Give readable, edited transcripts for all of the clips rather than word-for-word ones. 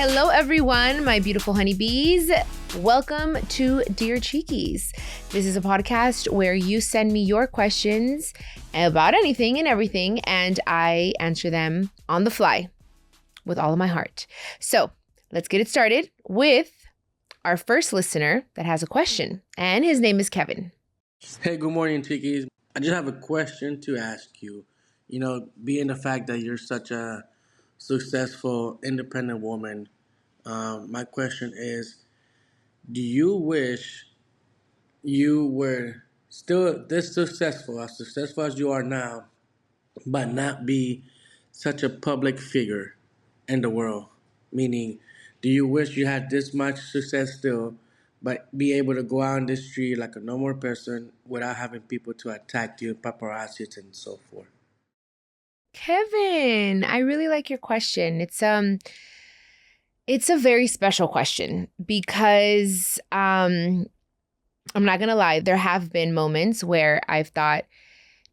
Hello, everyone, my beautiful honeybees. Welcome to Dear Chiquis. This is a podcast where you send me your questions about anything and everything, and I answer them on the fly with all of my heart. So let's get it started with our first listener that has a question, and his name is Kevin. Hey, good morning, Chiquis. I just have a question to ask you. Being the fact that you're such a successful, independent woman, my question is, do you wish you were still this successful, as successful as you are now, but not be such a public figure in the world? Meaning, do you wish you had this much success still, but be able to go out in the street like a normal person without having people to attack you, paparazzi, and so forth? Kevin, I really like your question. It's a very special question because I'm not gonna lie, there have been moments where I've thought,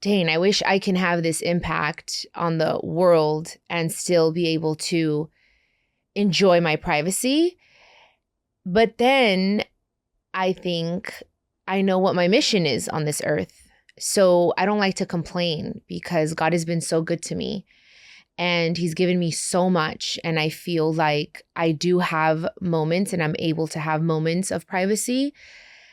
dang, I wish I can have this impact on the world and still be able to enjoy my privacy. But then I think I know what my mission is on this earth. So I don't like to complain because God has been so good to me and he's given me so much. And I feel like I do have moments and I'm able to have moments of privacy.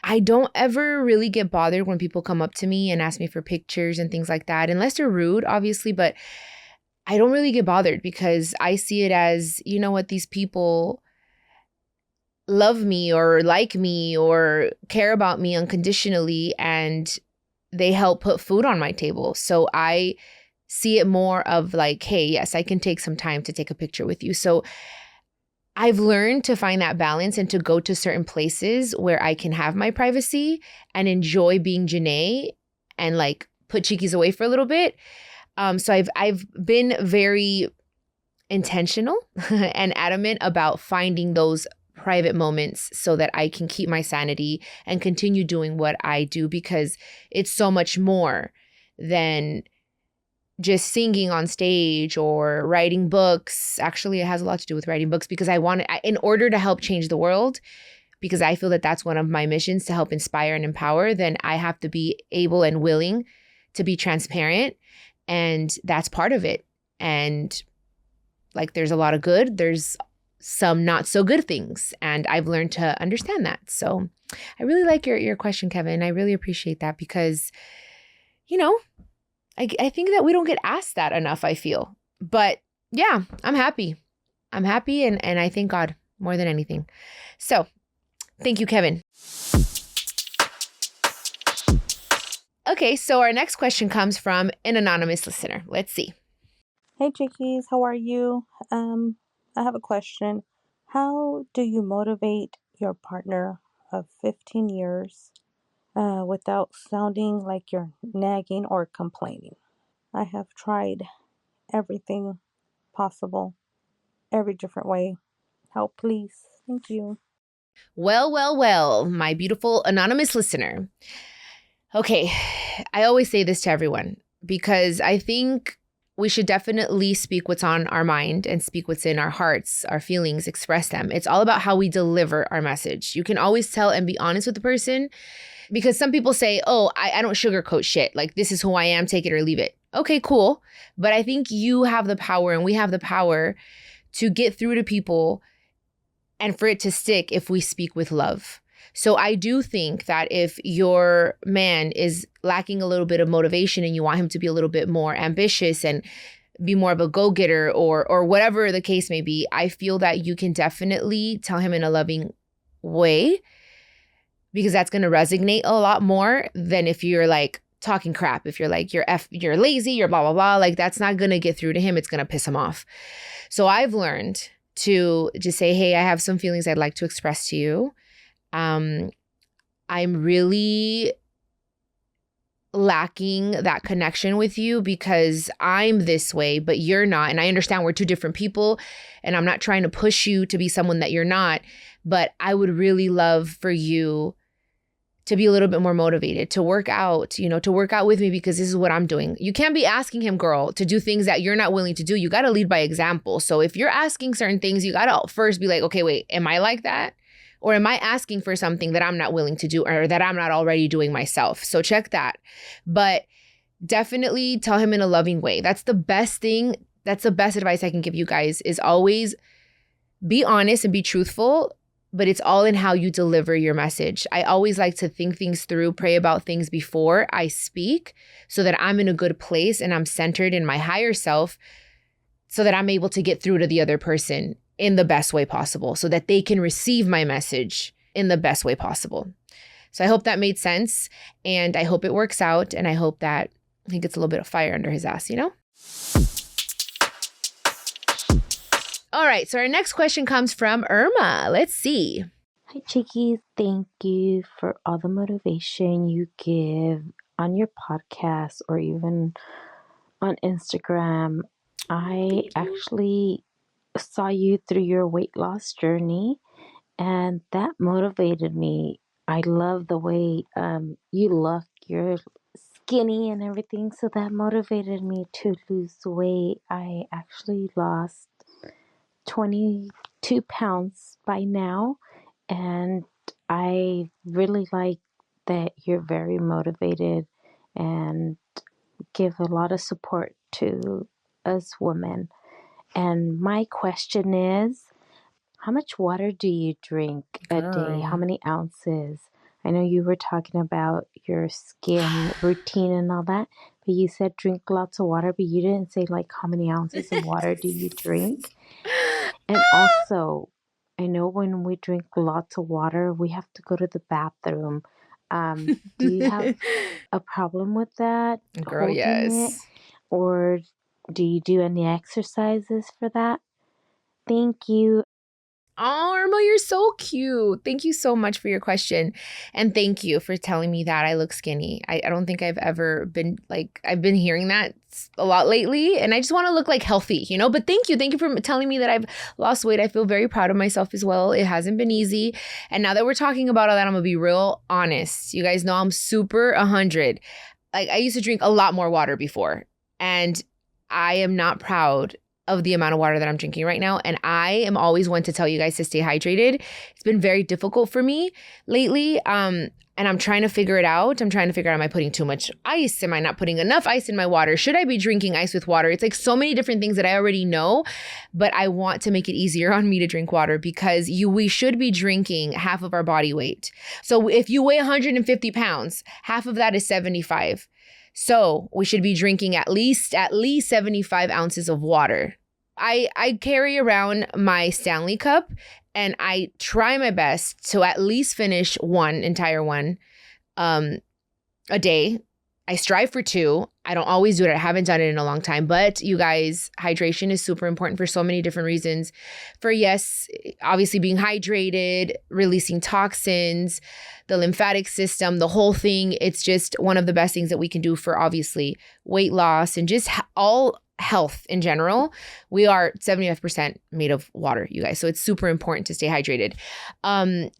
I don't ever really get bothered when people come up to me and ask me for pictures and things like that, unless they're rude, obviously, but I don't really get bothered because I see it as, you know what, these people love me or like me or care about me unconditionally and they help put food on my table. So I see it more of like, hey, yes, I can take some time to take a picture with you. So I've learned to find that balance and to go to certain places where I can have my privacy and enjoy being Janae and like put Chiquis away for a little bit. So I've been very intentional and adamant about finding those private moments so that I can keep my sanity and continue doing what I do because it's so much more than just singing on stage or writing books. Actually, it has a lot to do with writing books because in order to help change the world, because I feel that that's one of my missions, to help inspire and empower, then I have to be able and willing to be transparent. And that's part of it. And like, there's a lot of good, there's some not so good things. And I've learned to understand that. So I really like your question, Kevin. I really appreciate that because, I think that we don't get asked that enough, I feel. But yeah, I'm happy. I'm happy and I thank God more than anything. So thank you, Kevin. Okay, so our next question comes from an anonymous listener. Let's see. Hey, Chiquis, how are you? I have a question. How do you motivate your partner of 15 years without sounding like you're nagging or complaining? I have tried everything possible, every different way. Help, please. Thank you. Well, my beautiful anonymous listener. Okay, I always say this to everyone because I think we should definitely speak what's on our mind and speak what's in our hearts, our feelings, express them. It's all about how we deliver our message. You can always tell and be honest with the person because some people say, oh, I don't sugarcoat shit. Like, this is who I am, take it or leave it. Okay, cool. But I think you have the power and we have the power to get through to people and for it to stick if we speak with love. So I do think that if your man is lacking a little bit of motivation and you want him to be a little bit more ambitious and be more of a go-getter or whatever the case may be, I feel that you can definitely tell him in a loving way because that's going to resonate a lot more than if you're like talking crap. If you're like, you're lazy, you're blah, blah, blah, like that's not going to get through to him. It's going to piss him off. So I've learned to just say, hey, I have some feelings I'd like to express to you. I'm really lacking that connection with you because I'm this way, but you're not. And I understand we're two different people and I'm not trying to push you to be someone that you're not, but I would really love for you to be a little bit more motivated, to work out, to work out with me because this is what I'm doing. You can't be asking him, girl, to do things that you're not willing to do. You got to lead by example. So if you're asking certain things, you got to first be like, okay, wait, am I like that? Or am I asking for something that I'm not willing to do or that I'm not already doing myself? So check that. But definitely tell him in a loving way. That's the best thing. That's the best advice I can give you guys is always be honest and be truthful, but it's all in how you deliver your message. I always like to think things through, pray about things before I speak so that I'm in a good place and I'm centered in my higher self so that I'm able to get through to the other person in the best way possible so that they can receive my message in the best way possible. So I hope that made sense and I hope it works out and I hope that he gets a little bit of fire under his ass, All right, so our next question comes from Irma. Let's see. Hi, Chiquis. Thank you for all the motivation you give on your podcast or even on Instagram. I actually saw you through your weight loss journey, and that motivated me. I love the way you look. You're skinny and everything, so that motivated me to lose weight. I actually lost 22 pounds by now, and I really like that you're very motivated and give a lot of support to us women. And my question is, how much water do you drink a day? How many ounces? I know you were talking about your skin routine and all that, but you said drink lots of water, but you didn't say like how many ounces of water do you drink? And also, I know when we drink lots of water, we have to go to the bathroom. Do you have a problem with that? Girl, yes. It? Or do you do any exercises for that? Thank you. Oh, Irma, you're so cute. Thank you so much for your question. And thank you for telling me that I look skinny. I don't think I've ever been I've been hearing that a lot lately. And I just want to look like healthy, But thank you. Thank you for telling me that I've lost weight. I feel very proud of myself as well. It hasn't been easy. And now that we're talking about all that, I'm going to be real honest. You guys know I'm super 100. I used to drink a lot more water before. And I am not proud of the amount of water that I'm drinking right now. And I am always one to tell you guys to stay hydrated. It's been very difficult for me lately. And I'm trying to figure it out. I'm trying to figure out, am I putting too much ice? Am I not putting enough ice in my water? Should I be drinking ice with water? It's like so many different things that I already know, but I want to make it easier on me to drink water because we should be drinking half of our body weight. So if you weigh 150 pounds, half of that is 75. So we should be drinking at least 75 ounces of water. I carry around my Stanley cup and I try my best to at least finish one entire one a day. I strive for 2. I don't always do it. I haven't done it in a long time. But you guys, hydration is super important for so many different reasons. For yes, obviously being hydrated, releasing toxins, the lymphatic system, the whole thing. It's just one of the best things that we can do for obviously weight loss and just all health in general. We are 75% made of water, you guys. So it's super important to stay hydrated.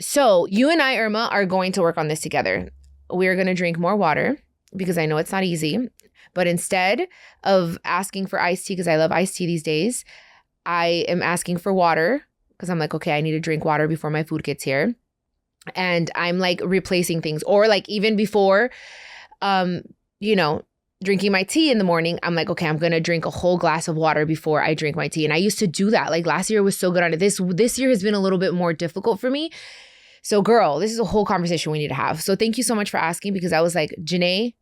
So you and I, Irma, are going to work on this together. We're going to drink more water because I know it's not easy. But instead of asking for iced tea, because I love iced tea these days, I am asking for water because I'm like, okay, I need to drink water before my food gets here. And I'm like replacing things. Or like even before, drinking my tea in the morning, I'm like, okay, I'm going to drink a whole glass of water before I drink my tea. And I used to do that. Like last year was so good on it. This year has been a little bit more difficult for me. So girl, this is a whole conversation we need to have. So thank you so much for asking because I was like, Janae,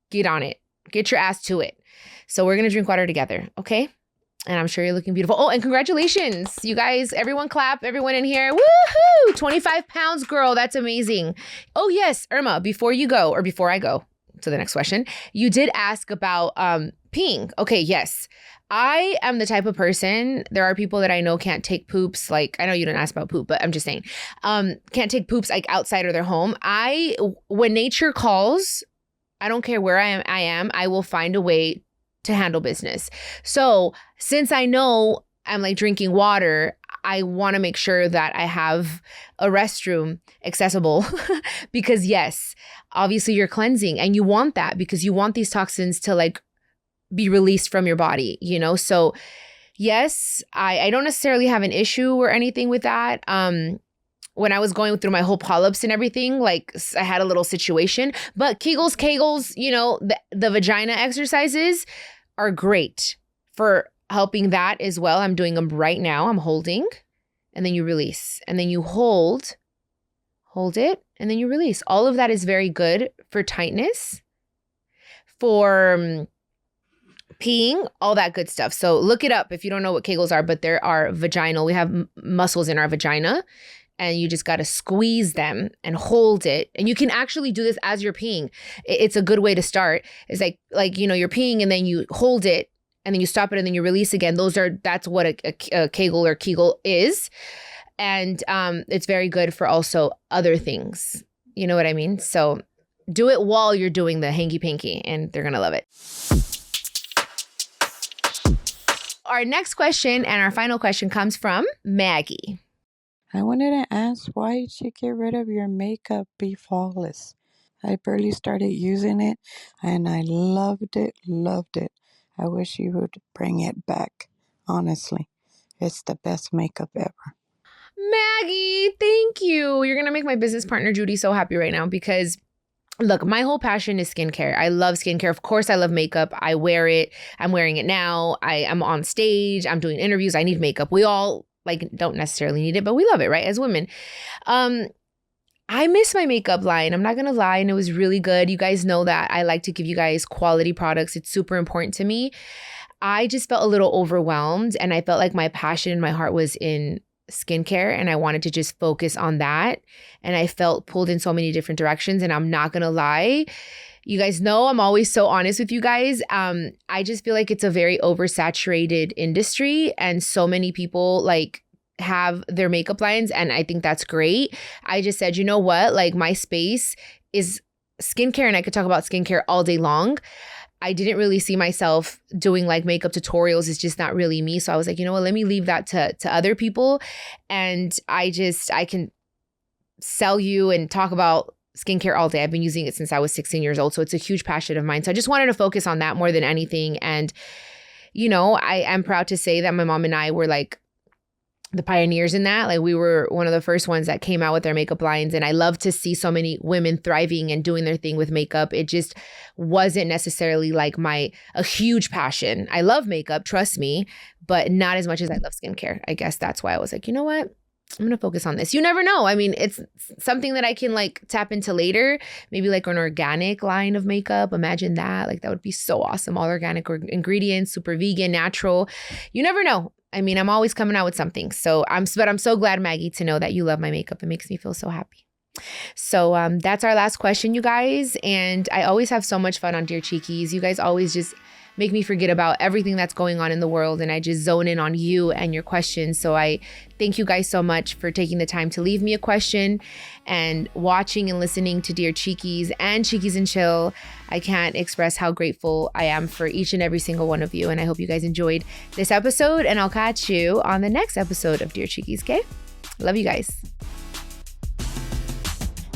get on it. Get your ass to it. So we're going to drink water together. Okay. And I'm sure you're looking beautiful. Oh, and congratulations. You guys, everyone clap. Everyone in here. Woohoo! 25 pounds, girl. That's amazing. Oh yes, Irma, before I go to the next question, you did ask about peeing. Okay, yes. I am the type of person, there are people that I know can't take poops. Like, I know you didn't ask about poop, but I'm just saying, can't take poops like outside of their home. When nature calls, I don't care where I am, I will find a way to handle business. So since I know I'm like drinking water, I want to make sure that I have a restroom accessible because yes, obviously you're cleansing and you want that because you want these toxins to like be released from your body, you know? So yes, I don't necessarily have an issue or anything with that. When I was going through my whole polyps and everything, like I had a little situation, but Kegels, you know, the vagina exercises are great for helping that as well. I'm doing them right now. I'm holding and then you release and then you hold it and then you release. All of that is very good for tightness, for peeing, all that good stuff. So look it up if you don't know what Kegels are, but there are vaginal. We have muscles in our vagina and you just got to squeeze them and hold it. And you can actually do this as you're peeing. It's a good way to start. It's like, you know, you're peeing and then you hold it and then you stop it and then you release again. That's what a Kegel or Kegel is. And it's very good for also other things. You know what I mean? So do it while you're doing the hanky panky and they're going to love it. Our next question and our final question comes from Maggie. I wanted to ask, why did you get rid of your makeup Be Flawless? I barely started using it and I loved it. I wish you would bring it back. Honestly, it's the best makeup ever. Maggie, thank you. You're going to make my business partner, Judy, so happy right now because look, my whole passion is skincare. I love skincare. Of course, I love makeup. I wear it. I'm wearing it now. I'm on stage. I'm doing interviews. I need makeup. We all like don't necessarily need it, but we love it, right? As women. I miss my makeup line. I'm not going to lie. And it was really good. You guys know that I like to give you guys quality products. It's super important to me. I just felt a little overwhelmed and I felt like my passion and my heart was in skincare and I wanted to just focus on that. And I felt pulled in so many different directions and I'm not going to lie. You guys know I'm always so honest with you guys. I just feel like it's a very oversaturated industry and so many people like have their makeup lines and I think that's great. I just said, you know what? Like my space is skincare and I could talk about skincare all day long. I didn't really see myself doing like makeup tutorials. It's just not really me. So I was like, you know what, let me leave that to other people. And I can sell you and talk about skincare all day. I've been using it since I was 16 years old. So it's a huge passion of mine. So I just wanted to focus on that more than anything. And, you know, I am proud to say that my mom and I were like the pioneers in that. Like we were one of the first ones that came out with their makeup lines. And I love to see so many women thriving and doing their thing with makeup. It just wasn't necessarily like a huge passion. I love makeup, trust me, but not as much as I love skincare. I guess that's why I was like, you know what? I'm going to focus on this. You never know. I mean, it's something that I can like tap into later, maybe like an organic line of makeup. Imagine that. Like that would be so awesome. All organic ingredients, super vegan, natural. You never know. I mean, I'm always coming out with something. So I'm so glad, Maggie, to know that you love my makeup. It makes me feel so happy. So that's our last question, you guys. And I always have so much fun on Dear Chiquis. You guys always just make me forget about everything that's going on in the world. And I just zone in on you and your questions. So I thank you guys so much for taking the time to leave me a question and watching and listening to Dear Chiquis and Chiquis and Chill. I can't express how grateful I am for each and every single one of you. And I hope you guys enjoyed this episode. And I'll catch you on the next episode of Dear Chiquis, okay? Love you guys.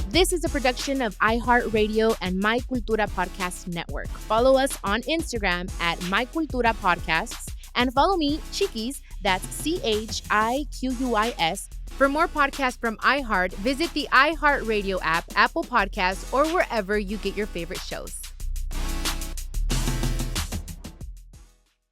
This is a production of iHeartRadio and My Cultura Podcast Network. Follow us on Instagram at My Cultura Podcasts and follow me, Chiquis, that's CHIQUIS. For more podcasts from iHeart, visit the iHeartRadio app, Apple Podcasts, or wherever you get your favorite shows.